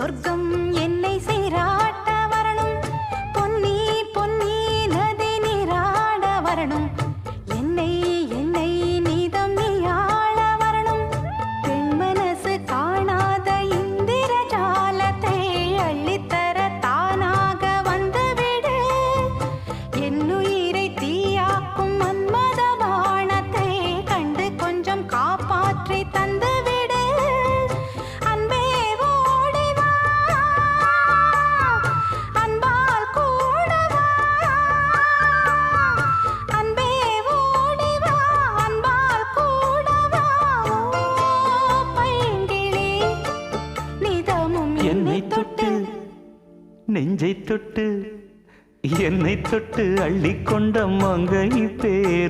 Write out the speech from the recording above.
சொர்க்கம் என்னை சீராட்ட வரணும், பொன்னி பொன்னி நதி நீராட வரணும், என்னை என்னை நீதம் நீயாள வரணும். பெண் மனசு காணாத இந்திர ஜாலத்தை அள்ளித்தர தானாக வந்துவிடு. என்னுயிரை தீயாக்கும் மன்மத பாணத்தை கண்டு கொஞ்சம் காப்பாற்றி தந்துவிடு. அன்பே ஓடிவா, அன்பால் கூடவா, அன்பே ஓடிவா, அன்பால் கூடவா. ஓ பைங்கிளி, நிதமும் என்னை தொட்டு நெஞ்சை தொட்டு என்னை தொட்டு அள்ளிக்கொண்ட மங்கை பேர்